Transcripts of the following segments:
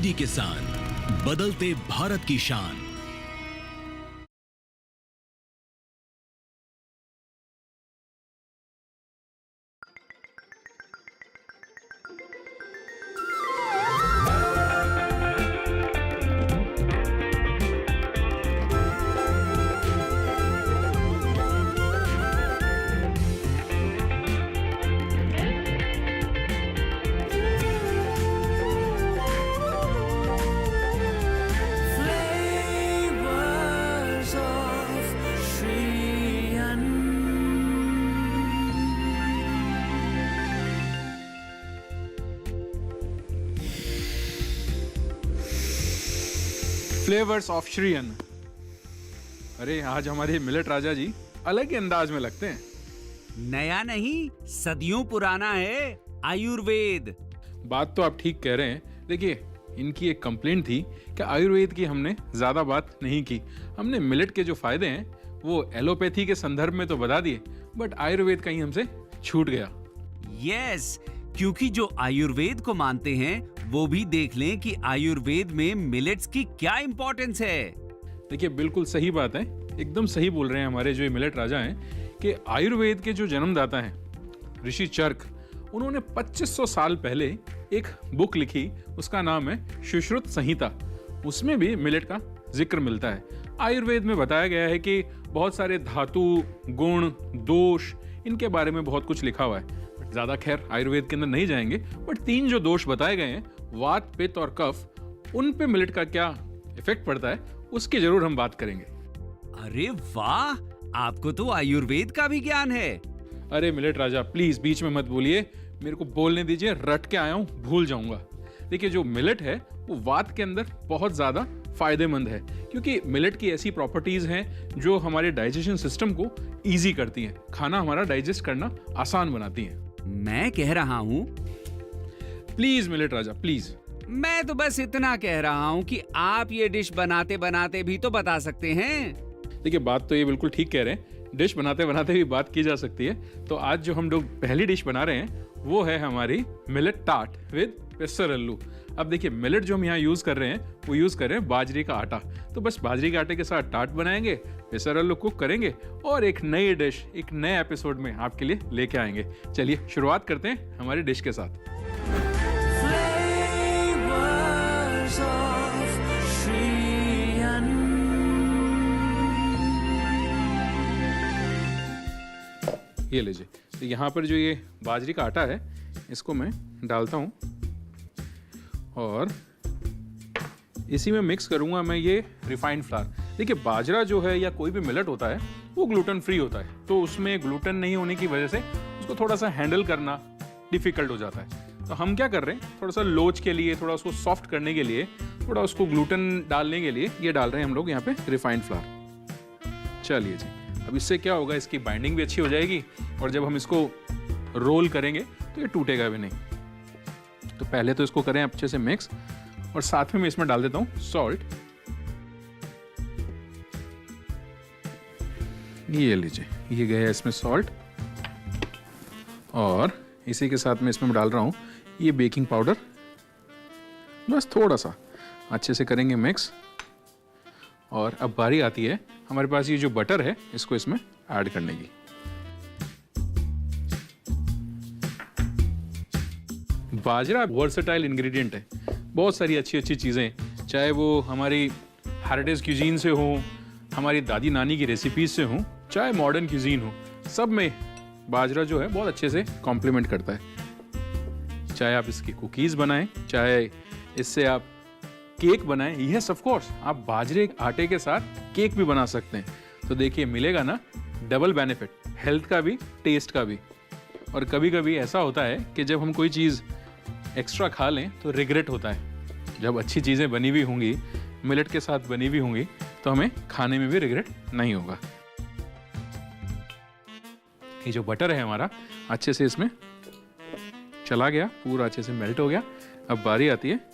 कश्मीरी किसान, बदलते भारत की शान। फ्लेवर्स ऑफ श्री अन्न। अरे आज हमारे मिलेट राजा जी अलग ही अंदाज में लगते हैं। नया नहीं, सदियों पुराना है आयुर्वेद। बात तो आप ठीक कह रहे हैं। देखिए, इनकी एक कंप्लेंट थी कि आयुर्वेद की हमने ज्यादा बात नहीं की। हमने मिलेट के जो फायदे हैं वो एलोपैथी के संदर्भ में तो बता दिए, बट आयुर्वेद कहीं हमसे छूट गया। यस, क्योंकि जो आयुर्वेद को मानते हैं वो भी देख लें कि आयुर्वेद में मिलेट्स की क्या इंपॉर्टेंस है। देखिए, बिल्कुल सही बात है, एकदम सही बोल रहे हैं हमारे जो मिलेट राजा हैं कि आयुर्वेद के जो जन्मदाता हैं ऋषि चरक, उन्होंने 2500 साल पहले एक बुक लिखी, उसका नाम है सुश्रुत संहिता। उसमें भी मिलेट का जिक्र मिलता है। आयुर्वेद में बताया गया है कि बहुत सारे धातु, गुण, दोष, इनके बारे में बहुत कुछ लिखा हुआ है। ज्यादा खैर आयुर्वेद के अंदर नहीं जाएंगे, बट 3 जो दोष बताए गए हैं, वात, पित्त और कफ, उन पे मिलेट का क्या इफेक्ट पड़ता है उसकी जरूर हम बात करेंगे। अरे वाह, आपको तो आयुर्वेद का भी ज्ञान है। अरे मिलेट राजा, प्लीज बीच में मत बोलिए, मेरे को बोलने दीजिए, रट के आया हूं, भूल जाऊंगा। देखिए, जो मिलेट है वो वात के अंदर बहुत ज्यादा फायदेमंद है, क्योंकि मिलेट की ऐसी प्रॉपर्टीज हैं जो हमारे डाइजेशन सिस्टम को इजी करती हैं, खाना हमारा डाइजेस्ट करना आसान बनाती हैं। मैं कह रहा हूँ, प्लीज मिलेट राजा प्लीज। मैं तो बस इतना कह रहा हूँ कि आप ये डिश बनाते बनाते भी तो बता सकते हैं। देखिए, बात तो ये बिल्कुल ठीक कह रहे हैं, डिश बनाते बनाते भी बात की जा सकती है। तो आज जो हम लोग पहली डिश बना रहे हैं वो है हमारी मिलेट टार्ट विद पेसर अल्लू। अब देखिए, मिलेट जो हम यहाँ यूज कर रहे हैं वो यूज कर रहे हैं बाजरे का आटा। तो बस बाजरे के आटे के साथ टार्ट बनाएंगे, पेसर अल्लू कुक करेंगे और एक नई डिश, एक नए एपिसोड में आपके लिए लेके आएंगे। चलिए शुरुआत करते हैं हमारी डिश के साथ। ये लीजिए, तो यहाँ पर जो ये बाजरे का आटा है इसको मैं डालता हूँ और इसी में मिक्स करूँगा मैं ये रिफाइंड फ्लावर। देखिए, बाजरा जो है या कोई भी मिलेट होता है वो ग्लूटेन फ्री होता है, तो उसमें ग्लूटेन नहीं होने की वजह से उसको थोड़ा सा हैंडल करना डिफिकल्ट हो जाता है। तो हम क्या कर रहे हैं, थोड़ा सा लोच के लिए, थोड़ा उसको सॉफ्ट करने के लिए, थोड़ा उसको ग्लूटेन डालने के लिए ये डाल रहे हैं हम लोग यहाँ पे रिफाइंड फ्लावर। चलिए जी, अब इससे क्या होगा, इसकी बाइंडिंग भी अच्छी हो जाएगी और जब हम इसको रोल करेंगे तो ये टूटेगा भी नहीं। तो पहले तो इसको करें अच्छे से मिक्स और साथ में मैं इसमें डाल देता हूं सॉल्ट। ये लीजिए, ये गया इसमें सॉल्ट और इसी के साथ में इसमें डाल रहा हूं ये बेकिंग पाउडर। बस थोड़ा सा अच्छे से करेंगे मिक्स। और अब बारी आती है हमारे पास ये जो बटर है इसको इसमें ऐड करने की। बाजरा वर्सेटाइल इंग्रेडिएंट है, बहुत सारी अच्छी अच्छी चीज़ें, चाहे वो हमारी हेरिटेज क्यूजीन से हो, हमारी दादी नानी की रेसिपीज से हो, चाहे मॉडर्न क्यूजीन हो, सब में बाजरा जो है बहुत अच्छे से कॉम्प्लीमेंट करता है। चाहे आप इसकी कुकीज़ बनाएं, चाहे इससे आप केक बनाएं, यस ऑफ कोर्स आप बाजरे के आटे के साथ केक भी बना सकते हैं। तो देखिए, मिलेगा ना डबल बेनिफिट, हेल्थ का भी, टेस्ट का भी। और कभी कभी ऐसा होता है कि जब हम कोई चीज़ एक्स्ट्रा खा लें तो रिग्रेट होता है। जब अच्छी चीज़ें बनी हुई होंगी, मिलेट के साथ बनी हुई होंगी, तो हमें खाने में भी रिग्रेट नहीं होगा। ये जो बटर है हमारा अच्छे से इसमें चला गया, पूरा अच्छे से मेल्ट हो गया। अब बारी आती है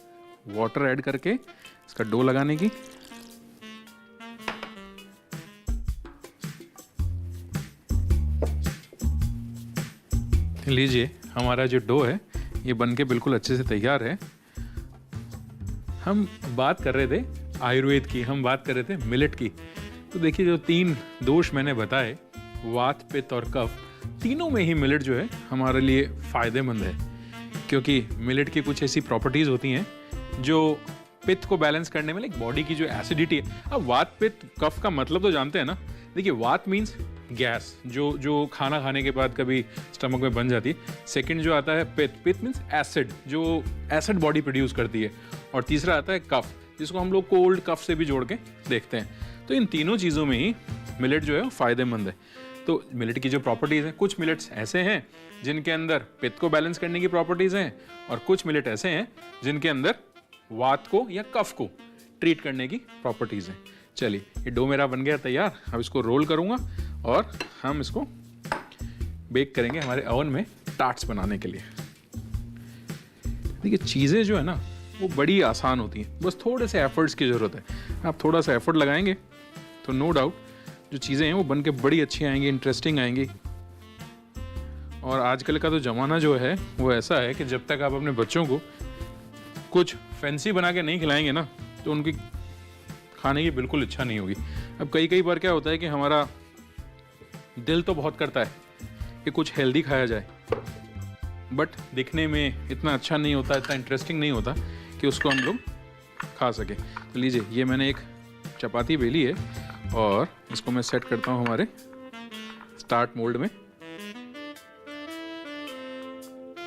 वाटर ऐड करके इसका डो लगाने की। लीजिए, हमारा जो डो है ये बनके बिल्कुल अच्छे से तैयार है। हम बात कर रहे थे आयुर्वेद की, हम बात कर रहे थे मिलेट की। तो देखिए जो 3 दोष मैंने बताए, वात, पित्त और कफ, तीनों में ही मिलेट जो है हमारे लिए फ़ायदेमंद है, क्योंकि मिलेट की कुछ ऐसी प्रॉपर्टीज़ होती हैं जो पित्त को बैलेंस करने में, लाइक बॉडी की जो एसिडिटी है। अब वात, पित्त, कफ का मतलब तो जानते हैं ना। देखिए वात मीन्स गैस, जो खाना खाने के बाद कभी स्टमक में बन जाती है। सेकंड जो आता है पित्त, पित्त मीन्स एसिड, जो एसिड बॉडी प्रोड्यूस करती है। और तीसरा आता है कफ, जिसको हम लोग कोल्ड कफ से भी जोड़ के देखते हैं। तो इन तीनों चीज़ों में ही मिलेट जो है वो फ़ायदेमंद है। तो मिलेट की जो प्रॉपर्टीज़ हैं, कुछ मिलेट्स ऐसे हैं जिनके अंदर पित्त को बैलेंस करने की प्रॉपर्टीज़ हैं, और कुछ मिलेट ऐसे हैं जिनके अंदर वात को या कफ को ट्रीट करने की प्रॉपर्टीज़ हैं। चलिए, ये डो मेरा बन गया तैयार। अब इसको रोल करूँगा और हम इसको बेक करेंगे हमारे ओवन में टार्ट्स बनाने के लिए। देखिए चीज़ें जो है ना वो बड़ी आसान होती हैं, बस थोड़े से एफर्ट्स की ज़रूरत है। आप थोड़ा सा एफर्ट लगाएंगे तो नो डाउट जो चीज़ें हैं वो बन के बड़ी अच्छी आएंगी, इंटरेस्टिंग आएंगी। और आजकल का तो ज़माना जो है वो ऐसा है कि जब तक आप अपने बच्चों को कुछ फैंसी बना के नहीं खिलाएंगे ना, तो उनकी खाने की बिल्कुल इच्छा नहीं होगी। अब कई बार क्या होता है कि हमारा दिल तो बहुत करता है कि कुछ हेल्दी खाया जाए, बट दिखने में इतना अच्छा नहीं होता, इतना इंटरेस्टिंग नहीं होता कि उसको हम लोग खा सके। तो लीजिए, ये मैंने एक चपाती बेली है और इसको मैं सेट करता हूँ हमारे स्टार्ट मोल्ड में।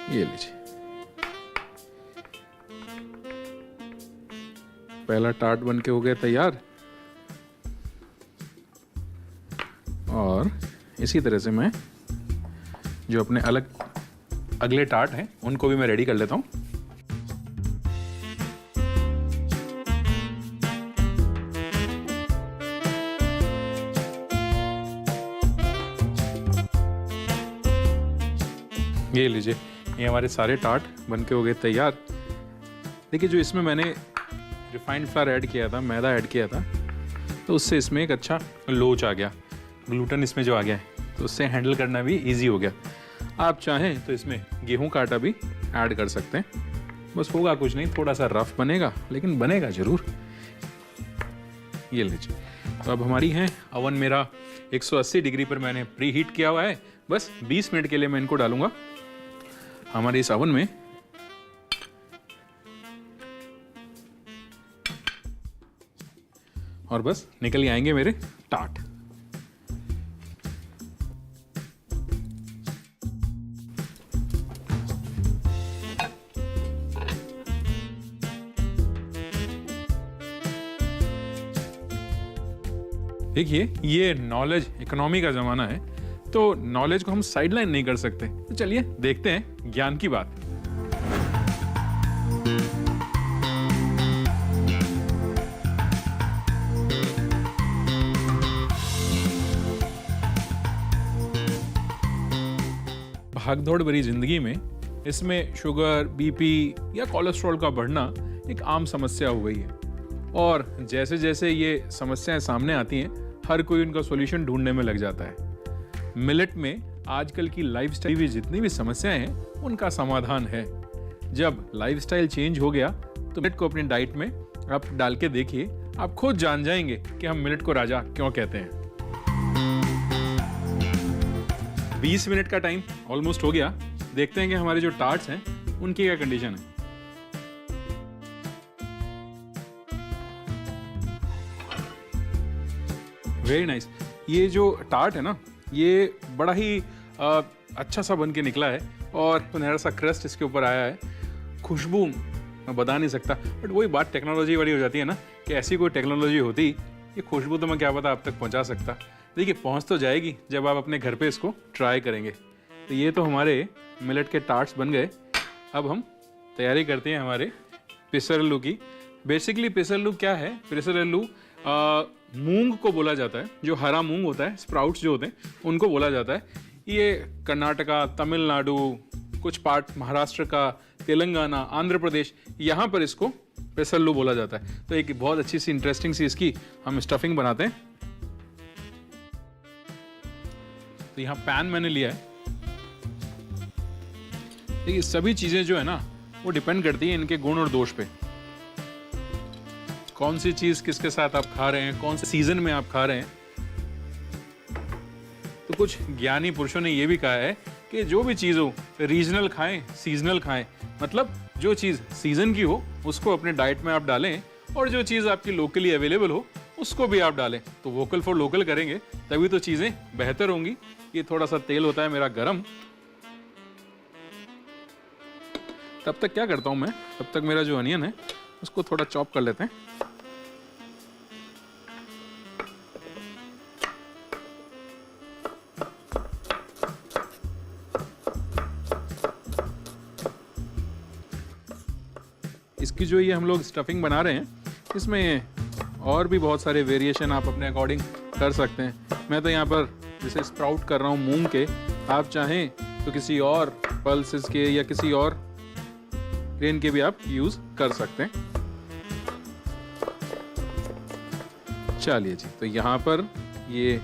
ये लीजिए, पहला टार्ट बन के हो गया तैयार। और इसी तरह से मैं जो अपने अगले टार्ट हैं उनको भी मैं रेडी कर लेता हूँ। ये लीजिए, ये हमारे सारे टार्ट बन के हो गए तैयार। देखिए जो इसमें मैंने रिफाइंड फ्लावर ऐड किया था, मैदा ऐड किया था, तो उससे इसमें एक अच्छा लोच आ गया, ग्लूटेन इसमें जो आ गया है, तो उससे हैंडल करना भी इजी हो गया। आप चाहें तो इसमें गेहूं का आटा भी ऐड कर सकते हैं, बस होगा कुछ नहीं, थोड़ा सा रफ बनेगा लेकिन बनेगा ज़रूर। ये लीजिए, तो अब हमारी हैं, अवन मेरा 180 डिग्री पर मैंने प्री हीट किया हुआ है। बस 20 मिनट के लिए मैं इनको डालूंगा हमारे इस अवन में। और बस निकल ही आएंगे मेरे टार्ट। देखिए, ये नॉलेज इकोनॉमी का जमाना है, तो नॉलेज को हम साइडलाइन नहीं कर सकते। तो चलिए देखते हैं ज्ञान की बात। भागदौड़ भरी जिंदगी में इसमें शुगर, बीपी या कोलेस्ट्रॉल का बढ़ना एक आम समस्या हो गई है। और जैसे जैसे ये समस्याएं सामने आती हैं, हर कोई उनका सॉल्यूशन ढूंढने में लग जाता है। मिलेट में आजकल की लाइफस्टाइल भी जितनी भी समस्याएं हैं उनका समाधान है। जब लाइफस्टाइल चेंज हो गया तो मिलेट को अपनी डाइट में आप डाल के देखिए, आप खुद जान जाएंगे कि हम मिलेट को राजा क्यों कहते हैं। 20 मिनट का टाइम ऑलमोस्ट हो गया। देखते हैं कि हमारे जो टार्ट्स हैं उनकी क्या कंडीशन है। Very nice. ये जो टार्ट है ना, ये बड़ा ही अच्छा सा बन के निकला है और सुनहरा सा क्रस्ट इसके ऊपर आया है। खुशबू मैं बता नहीं सकता, बट वही बात टेक्नोलॉजी वाली हो जाती है ना, कि ऐसी कोई टेक्नोलॉजी होती, ये खुशबू तो मैं क्या पता आप तक पहुंचा सकता। देखिए पहुंच तो जाएगी जब आप अपने घर पे इसको ट्राई करेंगे। तो ये तो हमारे मिलेट के टार्ट्स बन गए। अब हम तैयारी करते हैं हमारे पेसरल्लू की। बेसिकली पेसरल्लू क्या है? पेसरल्लू मूंग को बोला जाता है, जो हरा मूंग होता है, स्प्राउट्स जो होते हैं उनको बोला जाता है। ये कर्नाटका, तमिलनाडु, कुछ पार्ट महाराष्ट्र का, तेलंगाना, आंध्र प्रदेश, यहाँ पर इसको पेसरल्लू बोला जाता है। तो एक बहुत अच्छी सी इंटरेस्टिंग सी इसकी हम स्टफिंग बनाते हैं। तो यहाँ पैन मैंने लिया है। देखिए सभी चीज़ें जो है ना वो डिपेंड करती हैं इनके गुण और दोष पे। कौन सी चीज़ किसके साथ आप खा रहे हैं, कौन से सीजन में आप खा रहे हैं। तो कुछ ज्ञानी पुरुषों ने ये भी कहा है कि जो भी चीज़ हो रीजनल खाएं, सीजनल खाएं। मतलब जो चीज़ सीजन की हो उसको अपने डाइट में आप डालें, और जो चीज़ आपकी लोकली अवेलेबल हो उसको भी आप डालें। तो वोकल फॉर लोकल करेंगे तभी तो चीज़ें बेहतर होंगी। ये थोड़ा सा तेल होता है मेरा गरम। तब तक क्या करता हूँ मैं, तब तक मेरा जो अनियन है उसको थोड़ा चॉप कर लेते हैं। इसकी जो ये हम लोग स्टफिंग बना रहे हैं, इसमें और भी बहुत सारे वेरिएशन आप अपने अकॉर्डिंग कर सकते हैं। मैं तो यहाँ पर जैसे स्प्राउट कर रहा हूँ मूंग के, आप चाहें तो किसी और पल्सेस के या किसी और ग्रेन के भी आप यूज़ कर सकते हैं। चलिए जी, तो यहाँ पर ये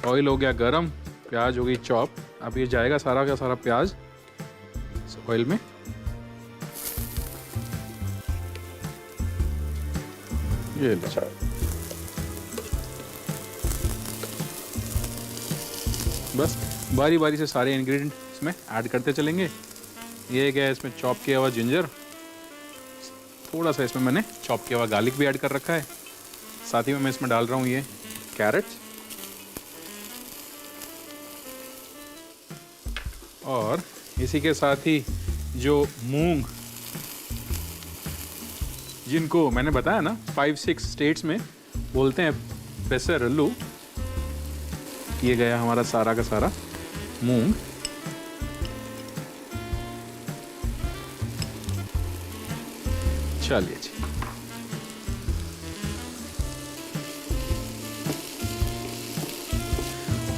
ऑयल हो गया गरम, प्याज हो गई चॉप। अब ये जाएगा सारा का सारा प्याज इस ऑयल में। ये लीजिए, बस बारी बारी से सारे इंग्रेडिएंट इसमें ऐड करते चलेंगे। ये क्या है, इसमें चॉप किया हुआ जिंजर, थोड़ा सा इसमें मैंने चॉप किया हुआ गार्लिक भी ऐड कर रखा है। साथ ही में मैं इसमें डाल रहा हूँ ये कैरेट, और इसी के साथ ही जो मूंग, जिनको मैंने बताया ना 5-6 स्टेट्स में बोलते हैं पेसरल्लू, ये गया हमारा सारा का सारा मूंग। चलिए जी,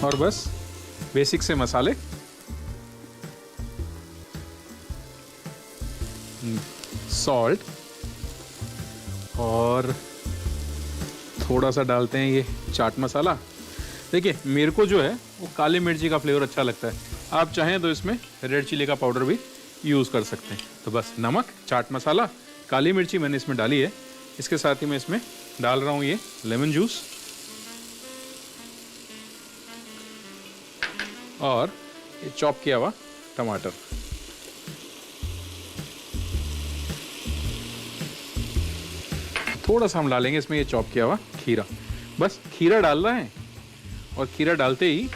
और बस बेसिक से मसाले, सॉल्ट, और थोड़ा सा डालते हैं ये चाट मसाला। देखिए मेरे को जो है वो काली मिर्ची का फ्लेवर अच्छा लगता है, आप चाहें तो इसमें रेड चिली का पाउडर भी यूज़ कर सकते हैं। तो बस नमक, चाट मसाला, काली मिर्ची मैंने इसमें डाली है। इसके साथ ही मैं इसमें डाल रहा हूँ ये लेमन जूस, और ये चॉप किया हुआ टमाटर। थोड़ा सा हम डालेंगे इसमें ये चॉप किया हुआ खीरा। बस खीरा डाल रहे हैं, और खीरा डालते ही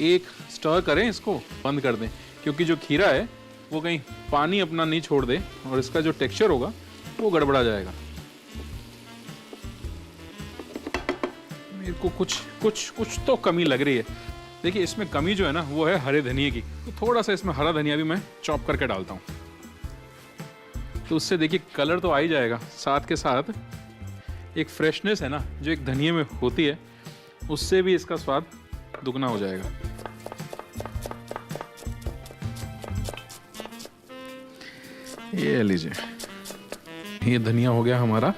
एक स्टर करें, इसको बंद कर दें, क्योंकि जो खीरा है वो कहीं पानी अपना नहीं छोड़ दे और इसका जो टेक्सचर होगा वो गड़बड़ा जाएगा। मेरे को कुछ तो कमी लग रही है। देखिए इसमें कमी जो है ना वो है हरे धनिए की, तो थोड़ा सा इसमें हरा धनिया भी मैं चॉप करके डालता हूँ, तो उससे देखिए कलर तो आ ही जाएगा, साथ के साथ एक फ्रेशनेस है ना जो एक धनिए में होती है, उससे भी इसका स्वाद दुगना हो जाएगा। ये लीजिए, ये धनिया हो गया हमारा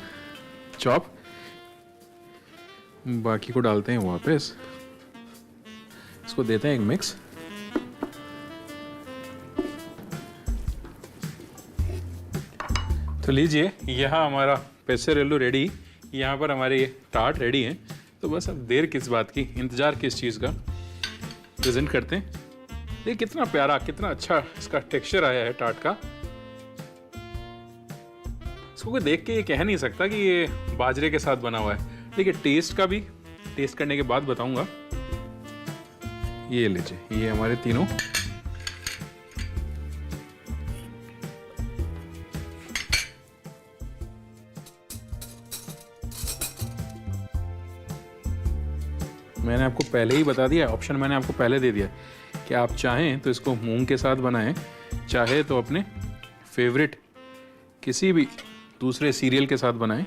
चॉप। बाकी को डालते हैं वापस, इसको देते हैं एक मिक्स। तो लीजिए, यहाँ हमारा पेसरल्लू रेडी, यहाँ पर हमारे ये टार्ट रेडी हैं। तो बस अब देर किस बात की, इंतज़ार किस चीज़ का, प्रेजेंट करते हैं। देखिए कितना प्यारा, कितना अच्छा इसका टेक्सचर आया है टार्ट का। इसको कोई देख के ये कह नहीं सकता कि ये बाजरे के साथ बना हुआ है। देखिए टेस्ट का भी, टेस्ट करने के बाद बताऊंगा। ये लीजिए, ये हमारे तीनों मैंने आपको पहले ही बता दिया, ऑप्शन मैंने आपको पहले दे दिया कि आप चाहें तो इसको मूंग के साथ बनाएं, चाहे तो अपने फेवरेट किसी भी दूसरे सीरियल के साथ बनाएं।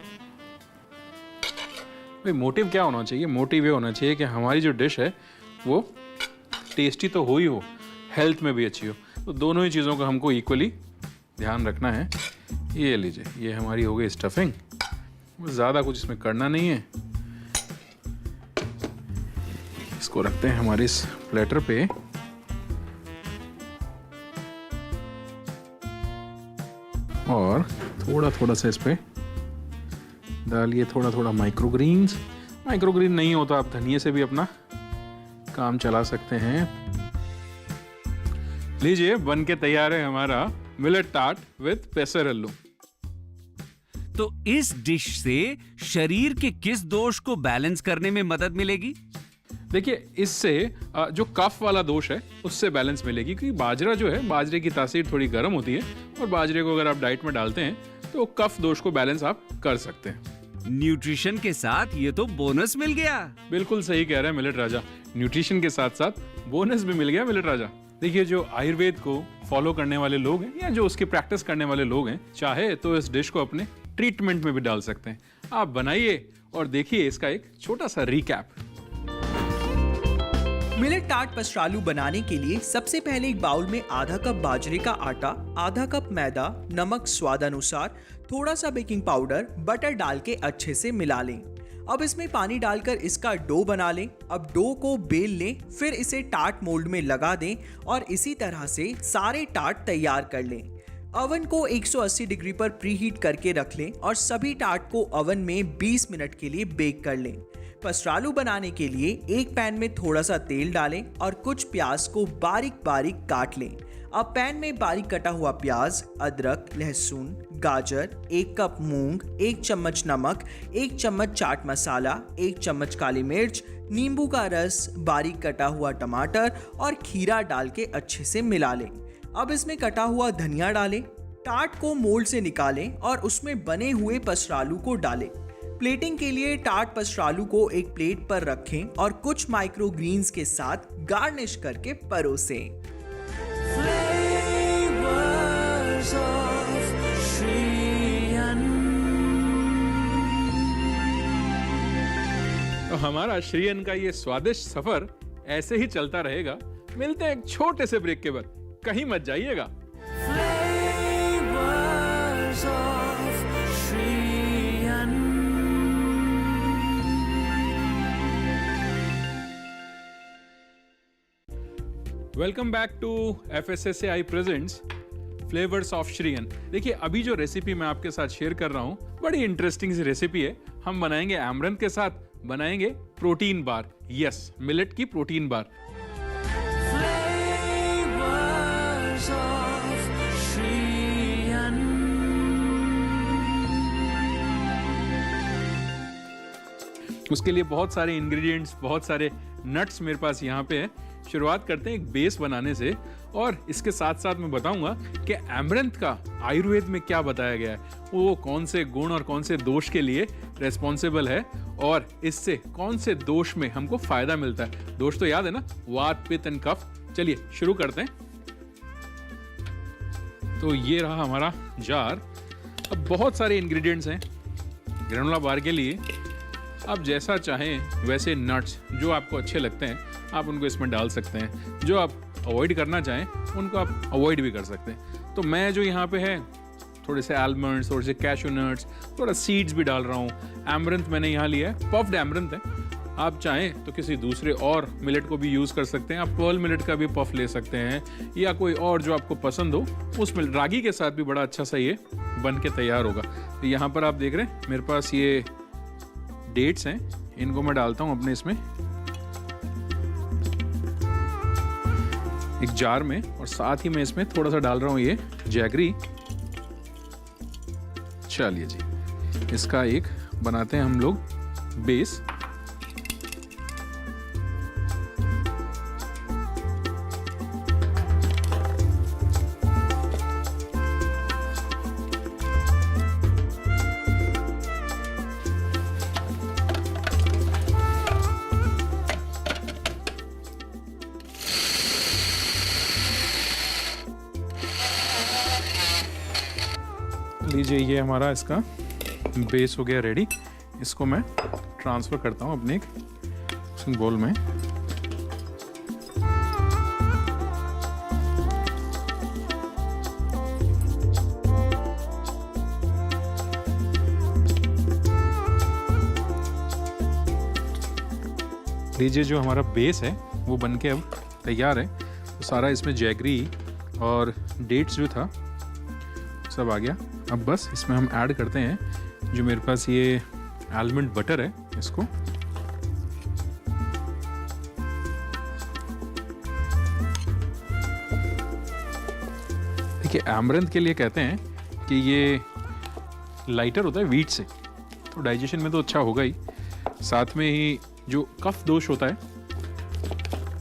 भाई मोटिव क्या होना चाहिए? मोटिव ये होना चाहिए कि हमारी जो डिश है वो टेस्टी तो हो ही हो, हेल्थ में भी अच्छी हो। तो दोनों ही चीज़ों का हमको इक्वली ध्यान रखना है। ये लीजिए, ये हमारी हो गई स्टफिंग। ज़्यादा कुछ इसमें करना नहीं है। इसको रखते हैं हमारे इस प्लेटर पे। और थोड़ा थोड़ा सा इस पे डालिए थोड़ा थोड़ा माइक्रोग्रीन्स। माइक्रोग्रीन नहीं हो तो आप धनिये से भी अपना काम चला सकते हैं। लीजिए, बन के तैयार है हमारा मिलेट टार्ट विद पेसरल्लू। तो इस डिश से शरीर के किस दोष को बैलेंस करने में मदद मिलेगी? देखिए, इससे जो कफ वाला दोष है उससे बैलेंस मिलेगी, क्योंकि बाजरा जो है, बाजरे की तासीर थोड़ी गर्म होती है और बाजरे को अगर आप डाइट में डालते हैं तो कफ दोष को बैलेंस आप कर सकते हैं। न्यूट्रिशन के साथ ये तो बोनस मिल गया। बिल्कुल सही कह रहे हैं मिलेट राजा, न्यूट्रिशन के साथ साथ बोनस भी मिल गया मिलेट राजा। देखिए, जो आयुर्वेद को फॉलो करने वाले लोग हैं या जो उसकी प्रैक्टिस करने वाले लोग हैं, चाहे तो इस डिश को अपने ट्रीटमेंट में भी डाल सकते हैं। आप बनाइए और देखिए इसका एक छोटा सा रिकैप। मिलेट टार्ट पसरालू बनाने के लिए सबसे पहले एक बाउल में आधा कप बाजरे का आटा, आधा कप मैदा, नमक स्वाद अनुसार, थोड़ा सा बेकिंग पाउडर, बटर डाल के अच्छे से मिला लें। अब इसमें पानी डालकर इसका डो बना लें। अब डो को बेल लें, फिर इसे टार्ट मोल्ड में लगा दें और इसी तरह से सारे टार्ट तैयार कर लें। ओवन को 180 डिग्री पर प्री हीट करके रख लें और सभी टार्ट को ओवन में 20 मिनट के लिए बेक कर लें। पसरालू बनाने के लिए एक पैन में थोड़ा सा तेल डालें और कुछ प्याज को बारीक बारीक काट लें। अब पैन में बारीक कटा हुआ प्याज, अदरक, लहसुन, गाजर, 1 कप मूंग, 1 चम्मच नमक, 1 चम्मच चाट मसाला, 1 चम्मच काली मिर्च, नींबू का रस, बारीक कटा हुआ टमाटर और खीरा डाल के अच्छे से मिला लें। अब इसमें कटा हुआ धनिया डालें। टार्ट को मोल्ड से निकालें और उसमें बने हुए पसरालू को डालें। प्लेटिंग के लिए टार्ट पसरालू को एक प्लेट पर रखें और कुछ माइक्रोग्रीन्स के साथ गार्निश करके परोसें। तो हमारा श्रीयन का ये स्वादिष्ट सफर ऐसे ही चलता रहेगा। मिलते हैं एक छोटे से ब्रेक के बाद, कहीं मत जाइएगा। Welcome back to FSSAI presents flavours of Shriyan. देखिए, अभी जो रेसिपी मैं आपके साथ शेयर कर रहा हूँ बड़ी इंटरेस्टिंग सी रेसिपी है। हम बनाएंगे एमरंथ के साथ बनाएंगे प्रोटीन बार। यस, मिलेट की प्रोटीन बार। उसके लिए बहुत सारे इंग्रेडिएंट्स, बहुत सारे नट्स मेरे पास यहाँ पे है। शुरुआत करते हैं एक बेस बनाने से, और इसके साथ साथ मैं बताऊंगा कि एमरंथ का आयुर्वेद में क्या बताया गया है, वो कौन से गुण और कौन से दोष के लिए रेस्पॉन्सिबल है और इससे कौन से दोष में हमको फायदा मिलता है। दोष तो याद है ना, वात, पित्त एंड कफ। चलिए शुरू करते हैं। तो ये रहा हमारा जार। अब बहुत सारे इंग्रेडिएंट्स हैं ग्रेनोला बार के लिए। आप जैसा चाहें वैसे नट्स जो आपको अच्छे लगते हैं आप उनको इसमें डाल सकते हैं। जो आप अवॉइड करना चाहें उनको आप अवॉइड भी कर सकते हैं। तो मैं जो यहाँ पे है थोड़े से आलमंड्स, थोड़े से कैशू नट्स, थोड़ा सीड्स भी डाल रहा हूँ। एमरंथ मैंने यहाँ लिया है, पफ्ड एमरंथ है। आप चाहें तो किसी दूसरे और मिलेट को भी यूज़ कर सकते हैं। आप पर्ल मिलेट का भी पफ ले सकते हैं या कोई और जो आपको पसंद हो उसमें। रागी के साथ भी बड़ा अच्छा सा ये बन के तैयार होगा। तो यहाँ पर आप देख रहे हैं मेरे पास ये डेट्स हैं, इनको मैं डालता हूँ अपने इसमें एक जार में, और साथ ही मैं इसमें थोड़ा सा डाल रहा हूँ ये जैगरी। चलिए जी, इसका एक बनाते हैं हम लोग बेस। लीजिए, ये हमारा इसका बेस हो गया रेडी। इसको मैं ट्रांसफ़र करता हूँ अपने एक बोल में। लीजिए, जो हमारा बेस है वो बनके अब तैयार है। तो सारा इसमें जैगरी और डेट्स जो था सब आ गया। अब बस इसमें हम ऐड करते हैं जो मेरे पास ये आलमंड बटर है, इसको देखिए, अमरंथ के लिए कहते हैं कि ये लाइटर होता है वीट से, तो डाइजेशन में तो अच्छा होगा ही, साथ में ही जो कफ दोष होता है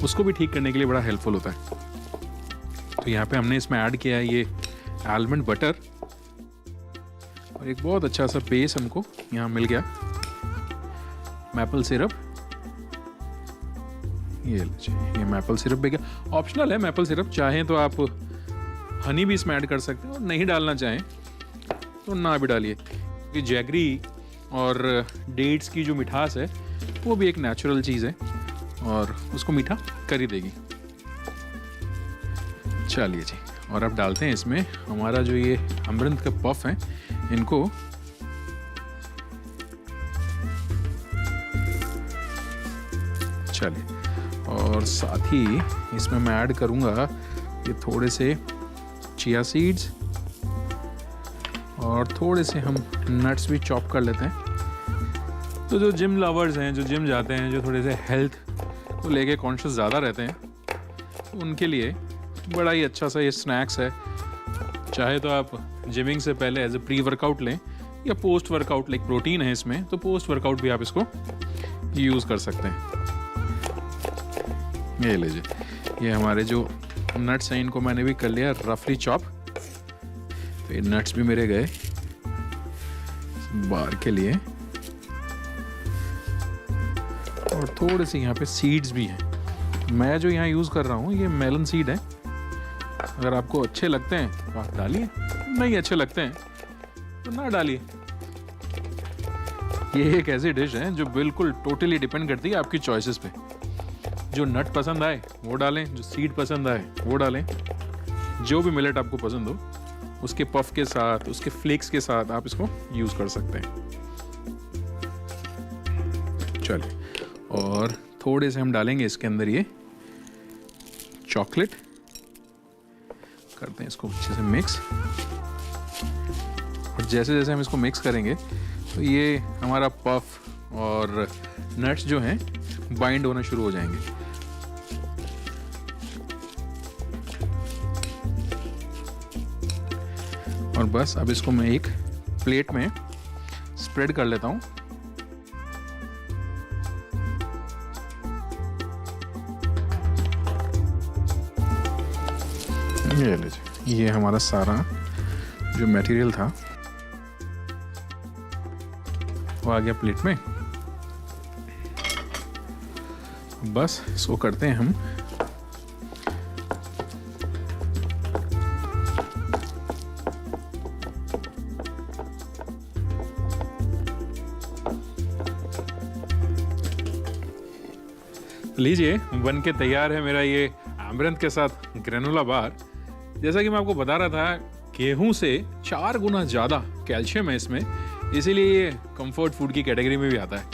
उसको भी ठीक करने के लिए बड़ा हेल्पफुल होता है। तो यहाँ पे हमने इसमें ऐड किया है ये आलमंड बटर, और एक बहुत अच्छा सा बेस हमको यहाँ मिल गया। मैपल सिरप, ये मैपल सिरप भी गया, ऑप्शनल है मैपल सिरप, चाहें तो आप हनी भी इसमें ऐड कर सकते हैं, और नहीं डालना चाहें तो ना भी डालिए, क्योंकि जैगरी और डेट्स की जो मिठास है वो भी एक नेचुरल चीज़ है और उसको मीठा कर ही देगी। चलिए जी, और अब डालते हैं इसमें हमारा जो ये अमरंथ का पफ है, इनको चलिए, और साथ ही इसमें मैं ऐड करूंगा ये थोड़े से चिया सीड्स, और थोड़े से हम नट्स भी चॉप कर लेते हैं। तो जो जिम लवर्स हैं, जो जिम जाते हैं, जो थोड़े से हेल्थ को लेके कॉन्शियस ज़्यादा रहते हैं, तो उनके लिए बड़ा ही अच्छा सा ये स्नैक्स है। चाहे तो आप जिमिंग से पहले एज ए प्री वर्कआउट लें, या पोस्ट वर्कआउट, लाइक प्रोटीन है इसमें, तो पोस्ट वर्कआउट भी आप इसको यूज़ कर सकते हैं। ये लीजिए, ये हमारे जो नट्स हैं इनको मैंने भी कर लिया रफली चॉप। तो ये नट्स भी मेरे गए बार के लिए, और थोड़े से यहाँ पे सीड्स भी हैं। मैं जो यहाँ यूज़ कर रहा हूँ ये मेलन सीड है। अगर आपको अच्छे लगते हैं तो आप डालिए, नहीं अच्छे लगते हैं तो ना डालिए। ये एक ऐसी डिश है जो बिल्कुल टोटली डिपेंड करती है आपकी चॉइसेस पे। जो नट पसंद आए वो डालें, जो सीड पसंद आए वो डालें, जो भी मिलेट आपको पसंद हो उसके पफ के साथ, उसके फ्लेक्स के साथ आप इसको यूज़ कर सकते हैं। चलिए, और थोड़े से हम डालेंगे इसके अंदर ये चॉकलेट, करते हैं इसको अच्छे से मिक्स, और जैसे जैसे हम इसको मिक्स करेंगे तो ये हमारा पफ और नट्स जो हैं बाइंड होना शुरू हो जाएंगे। और बस अब इसको मैं एक प्लेट में स्प्रेड कर लेता हूँ। ये लीजिए, ये हमारा सारा जो मटेरियल था वो आ गया प्लेट में। बस इसको करते हैं हम लीजिए, बन के तैयार है मेरा ये अमरंथ के साथ ग्रेनोला बार। जैसा कि मैं आपको बता रहा था, गेहूं से 4 गुना ज़्यादा कैल्शियम है इसमें, इसीलिए ये कंफर्ट फूड की कैटेगरी में भी आता है।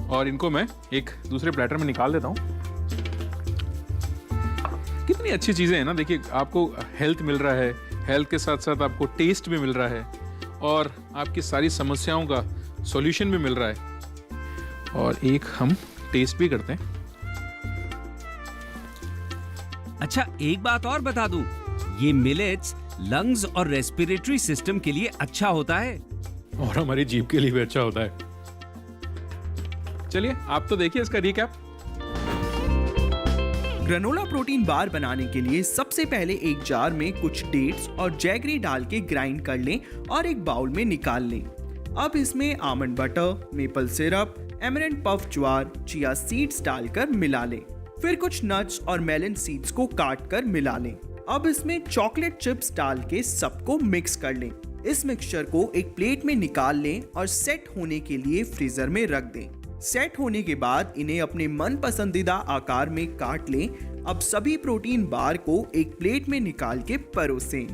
और इनको मैं एक दूसरे प्लेटर में निकाल देता हूँ। कितनी अच्छी चीज़ें हैं ना, देखिए, आपको हेल्थ मिल रहा है, हेल्थ के साथ साथ आपको टेस्ट भी मिल रहा है, और आपकी सारी समस्याओं का सॉल्यूशन भी मिल रहा है। और एक हम टेस्ट भी करते हैं। अच्छा, एक बात और बता दूं, ये मिलेट्स लंग्स और रेस्पिरेटरी सिस्टम के लिए अच्छा होता है, और हमारी जीभ के लिए भी अच्छा होता है। चलिए, आप तो देखिए इसका रिकैप। ग्रेनोला प्रोटीन बार बनाने के लिए सबसे पहले एक जार में कुछ डेट्स और जैगरी डाल के ग्राइंड कर लें और एक बाउल में निकाल लें। अब इसमें almond butter, maple syrup, emerald puff jowar, chia seeds डालकर मिला लें। फिर कुछ नट्स और मेलन सीड्स को काट कर मिला लें। अब इसमें चॉकलेट चिप्स डाल के सबको मिक्स कर लें। इस मिक्सचर को एक प्लेट में निकाल लें और सेट होने के लिए फ्रीजर में रख दें। सेट होने के बाद इन्हें अपने मन पसंदीदा आकार में काट लें। अब सभी प्रोटीन बार को एक प्लेट में निकाल के परोसें।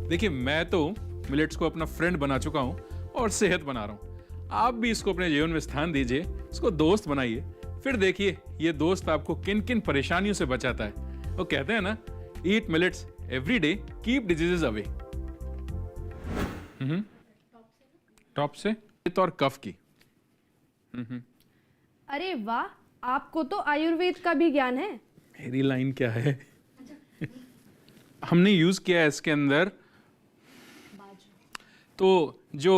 देखिए, मैं तो मिलेट्स को अपना फ्रेंड बना चुका हूं, और सेहत बना रहा हूँ। आप भी इसको अपने जीवन में स्थान दीजिए, इसको दोस्त बनाइए, फिर देखिए ये दोस्त आपको किन किन परेशानियों से बचाता है। वो कहते हैं ना, eat millets every day, keep diseases away. Top से पित्त और कफ की। अरे वाह, आपको तो आयुर्वेद का भी ज्ञान है। मेरी लाइन क्या है? हमने यूज किया है इसके अंदर, तो जो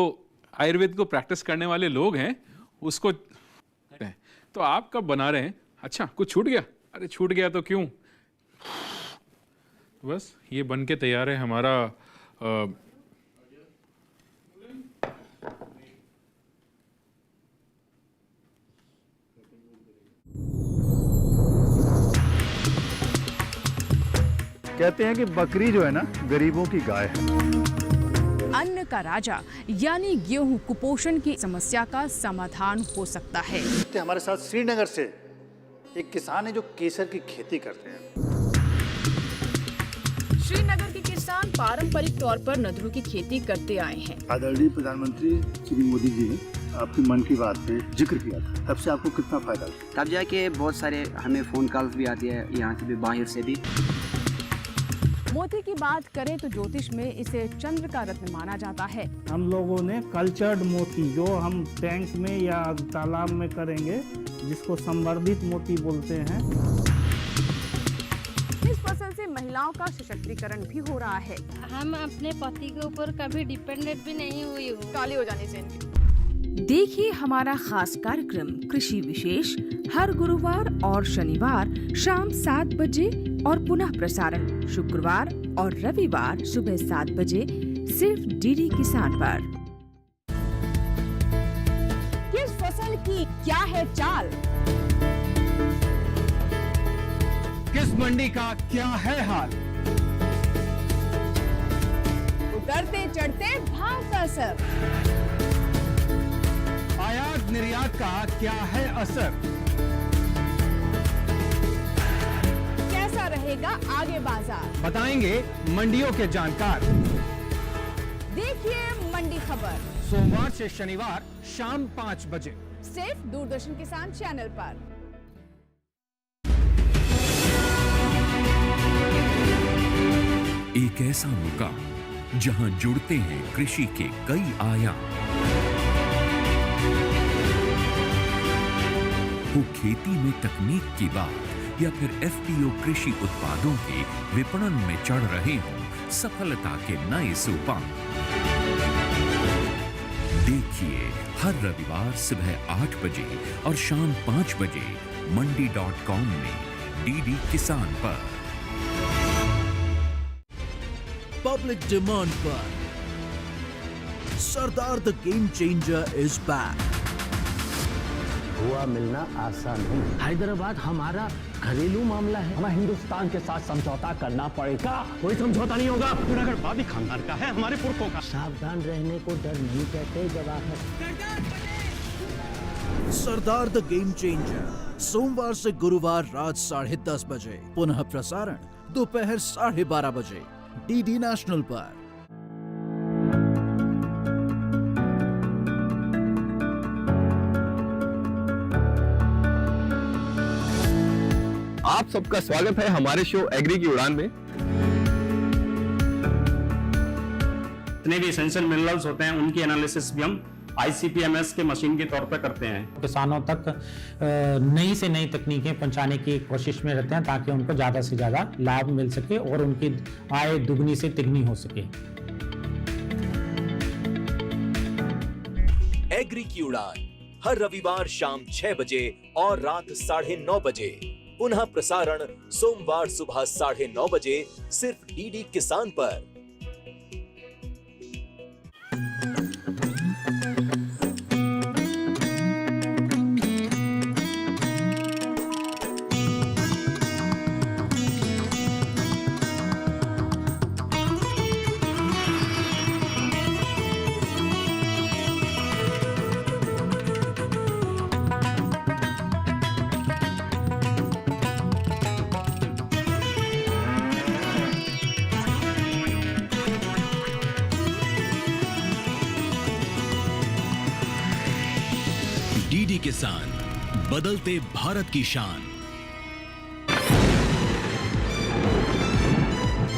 आयुर्वेद को प्रैक्टिस करने वाले लोग हैं उसको, तो आप कब बना रहे हैं? अच्छा, कुछ छूट गया? अरे छूट गया तो क्यों, बस ये बन के तैयार है हमारा कहते हैं कि बकरी जो है ना, गरीबों की गाय है। अन्न का राजा यानी गेहूं कुपोषण की समस्या का समाधान हो सकता है। हमारे साथ श्रीनगर से एक किसान है जो केसर की खेती करते हैं। श्रीनगर के किसान पारंपरिक तौर पर नदरू की खेती करते आए हैं। आदरणीय प्रधानमंत्री श्री मोदी जी ने आपकी मन की बात पे जिक्र किया था, तब से आपको कितना फायदा हुआ? तब जाके बहुत सारे हमें फोन कॉल्स भी आती है, यहाँ से भी बाहर से भी। मोती की बात करें तो ज्योतिष में इसे चंद्र का रत्न माना जाता है। हम लोगों ने कल्चर्ड मोती जो हम टैंक में या तालाब में करेंगे, जिसको संवर्धित मोती बोलते हैं। इस फसल से महिलाओं का सशक्तिकरण भी हो रहा है। हम अपने पति के ऊपर कभी डिपेंडेंट भी नहीं हुई हूँ। काली हो जाने से इनकी। देखिए हमारा खास कार्यक्रम कृषि विशेष हर गुरुवार और शनिवार शाम 7 बजे और पुनः प्रसारण शुक्रवार और रविवार सुबह 7 बजे सिर्फ डीडी किसान पर। किस फसल की क्या है चाल, किस मंडी का क्या है हाल, उतरते चढ़ते भाव का असर, आयात निर्यात का क्या है असर, कैसा रहेगा आगे बाजार, बताएंगे मंडियों के जानकार। देखिए मंडी खबर सोमवार से शनिवार शाम 5 बजे सिर्फ दूरदर्शन किसान चैनल पर। एक ऐसा मुकाम जहां जुड़ते हैं कृषि के कई आयाम, हो खेती में तकनीक की बात या फिर एफपीओ कृषि उत्पादों के विपणन में चढ़ रहे हों सफलता के नए सोपान। देखिए हर रविवार सुबह 8 बजे और शाम 5 बजे मंडी.com में डीडी किसान पर। पब्लिक डिमांड पर Sardar the game changer is back. हुआ मिलना आसान नहीं। हैदराबाद हमारा घरेलू मामला है, हमें हिंदुस्तान के साथ समझौता करना पड़ेगा। कोई समझौता नहीं होगा। जुनागढ़ खानदान का है, हमारे पुरखों का। सावधान रहने को डर नहीं कहते जवाहर। सरदार द गेम चेंजर सोमवार से गुरुवार रात 10:30 बजे, पुनः प्रसारण दोपहर 12:30 बजे डीडी नेशनल पर। आप सबका स्वागत है हमारे शो एग्री की उड़ान में। जितने भी एसेंशियल मिनरल्स होते हैं उनकी एनालिसिस भी हम ICP-MS के मशीन के तौर पर करते हैं। किसानों तक नई से नई तकनीकें पहुंचाने की कोशिश में रहते हैं ताकि उनको ज्यादा से ज्यादा लाभ मिल सके और उनकी आय दुगनी से तिगनी हो सके। एग्री की उड़ान हर रविवार शाम 6 बजे और रात 9:30 बजे, पुनः प्रसारण सोमवार सुबह 9:30 बजे सिर्फ डीडी किसान पर। डीडी किसान, बदलते भारत की शान।